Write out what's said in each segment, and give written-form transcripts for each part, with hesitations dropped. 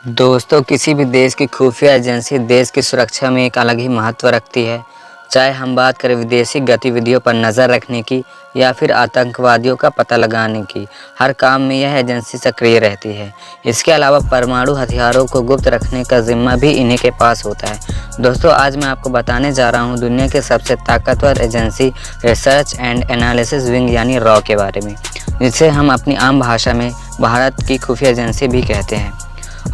दोस्तों, किसी भी देश की खुफिया एजेंसी देश की सुरक्षा में एक अलग ही महत्व रखती है। चाहे हम बात करें विदेशी गतिविधियों पर नज़र रखने की या फिर आतंकवादियों का पता लगाने की, हर काम में यह एजेंसी सक्रिय रहती है। इसके अलावा परमाणु हथियारों को गुप्त रखने का जिम्मा भी इन्हीं के पास होता है। दोस्तों, आज मैं आपको बताने जा रहा हूँ दुनिया के सबसे ताकतवर agency research and analysis wing यानी रॉ के बारे में, जिसे हम अपनी आम भाषा में भारत की खुफिया एजेंसी भी कहते हैं।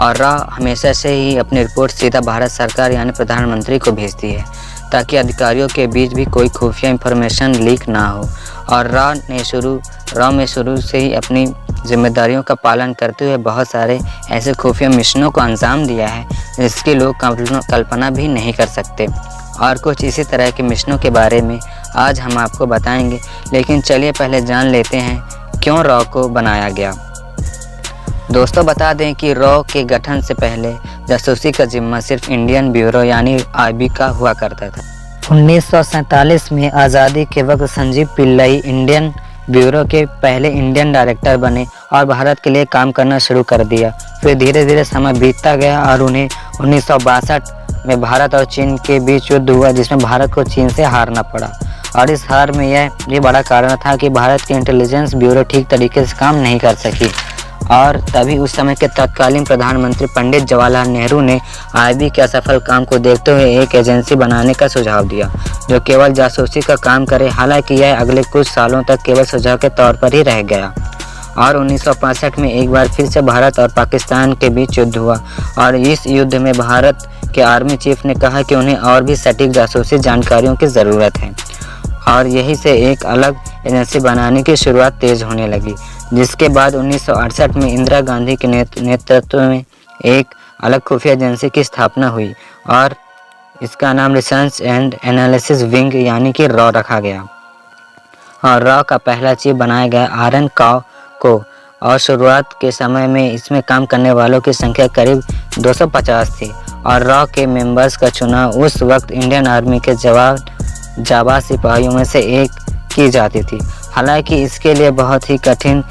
और रॉ हमेशा से ही अपनी रिपोर्ट सीधा भारत सरकार यानी प्रधानमंत्री को भेजती है, ताकि अधिकारियों के बीच भी कोई खुफिया इंफॉर्मेशन लीक ना हो। और रॉ में शुरू से ही अपनी जिम्मेदारियों का पालन करते हुए बहुत सारे ऐसे खुफिया मिशनों को अंजाम दिया है जिसकी लोग कल्पना भी नहीं कर सकते। और कुछ इसी तरह के मिशनों के बारे में आज हम आपको बताएंगे, लेकिन चलिए पहले जान लेते हैं क्यों रॉ को बनाया गया। दोस्तों, बता दें कि रॉ के गठन से पहले जासूसी का जिम्मा सिर्फ इंडियन ब्यूरो यानी IB का हुआ करता था। 1947 में आज़ादी के वक्त संजीव पिल्लई इंडियन ब्यूरो के पहले इंडियन डायरेक्टर बने और भारत के लिए काम करना शुरू कर दिया। फिर धीरे धीरे समय बीतता गया और उन्हें 1962 में भारत और चीन के बीच युद्ध हुआ, जिसमें भारत को चीन से हारना पड़ा। और इस हार में यह बड़ा कारण था कि भारत की इंटेलिजेंस ब्यूरो ठीक तरीके से काम नहीं कर सकी। और तभी उस समय के तत्कालीन प्रधानमंत्री पंडित जवाहरलाल नेहरू ने IB के असफल काम को देखते हुए एक एजेंसी बनाने का सुझाव दिया, जो केवल जासूसी का काम करे। हालांकि यह अगले कुछ सालों तक केवल सुझाव के तौर पर ही रह गया। और 1965 में एक बार फिर से भारत और पाकिस्तान के बीच युद्ध हुआ, और इस युद्ध में भारत के आर्मी चीफ ने कहा कि उन्हें और भी सटीक जासूसी जानकारियों की ज़रूरत है। और यही से एक अलग एजेंसी बनाने की शुरुआत तेज होने लगी, जिसके बाद 1968 में इंदिरा गांधी के नेतृत्व में एक अलग खुफिया एजेंसी की स्थापना हुई और इसका नाम रिसर्च एंड एनालिसिस विंग यानी कि रॉ रखा गया। और रॉ का पहला चीफ बनाया गया RN काव को। और शुरुआत के समय में इसमें काम करने वालों की संख्या करीब 250 थी। और रॉ के मेंबर्स का चुनाव उस वक्त इंडियन आर्मी के जाबाज सिपाहियों में से एक की जाती थी। हालांकि इसके लिए बहुत ही कठिन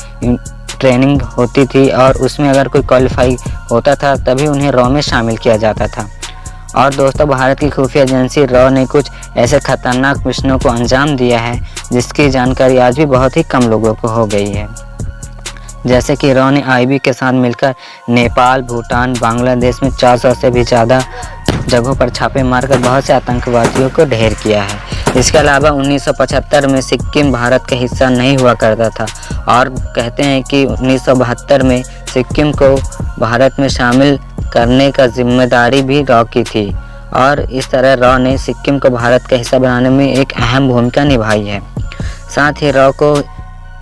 ट्रेनिंग होती थी और उसमें अगर कोई क्वालिफाई होता था तभी उन्हें रॉ में शामिल किया जाता था। और दोस्तों, भारत की खुफिया एजेंसी रॉ ने कुछ ऐसे खतरनाक मिशनों को अंजाम दिया है जिसकी जानकारी आज भी बहुत ही कम लोगों को हो गई है। जैसे कि रॉ ने IB के साथ मिलकर नेपाल, भूटान, बांग्लादेश में 400 से भी ज़्यादा जगहों पर छापे मारकर बहुत से आतंकवादियों को ढेर किया है। इसके अलावा 1975 में सिक्किम भारत का हिस्सा नहीं हुआ करता था, और कहते हैं कि 1972 में सिक्किम को भारत में शामिल करने का जिम्मेदारी भी रॉ की थी। और इस तरह रॉ ने सिक्किम को भारत का हिस्सा बनाने में एक अहम भूमिका निभाई है। साथ ही रॉ को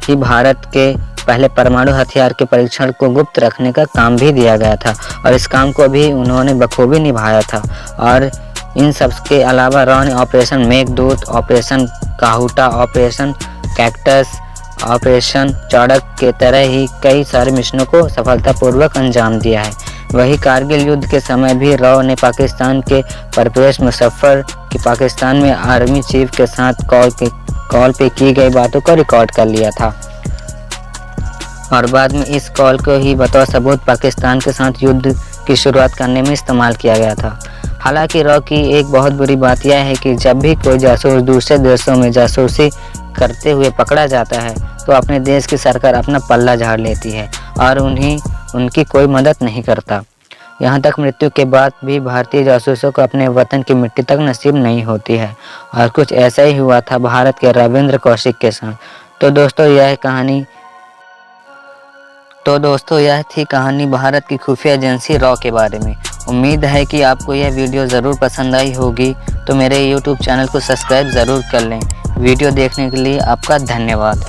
ही भारत के पहले परमाणु हथियार के परीक्षण को गुप्त रखने का काम भी दिया गया था, और इस काम को भी उन्होंने बखूबी निभाया था। और इन सब के अलावा रॉ ने operation Meghdoot, operation Kahuta, operation cactus, operation Chaudak के तरह ही कई सारे मिशनों को सफलतापूर्वक अंजाम दिया है। वही कारगिल युद्ध के समय भी रॉ ने पाकिस्तान के परवेज़ मुशर्रफ की पाकिस्तान में आर्मी चीफ के साथ कॉल पे की गई बातों को रिकॉर्ड कर लिया था, और बाद में इस कॉल को ही बतौर सबूत पाकिस्तान के साथ युद्ध की शुरुआत करने में इस्तेमाल किया गया था। हालांकि रॉ की एक बहुत बुरी बात यह है कि जब भी कोई जासूस दूसरे देशों में जासूसी करते हुए पकड़ा जाता है तो अपने देश की सरकार अपना पल्ला झाड़ लेती है और उनकी कोई मदद नहीं करता। यहाँ तक मृत्यु के बाद भी भारतीय जासूसों को अपने वतन की मिट्टी तक नसीब नहीं होती है। और कुछ ऐसा ही हुआ था भारत के रविंद्र कौशिक के साथ। तो दोस्तों, यह थी कहानी भारत की खुफिया एजेंसी रॉ के बारे में। उम्मीद है कि आपको यह वीडियो ज़रूर पसंद आई होगी, तो मेरे YouTube चैनल को सब्सक्राइब ज़रूर कर लें। वीडियो देखने के लिए आपका धन्यवाद।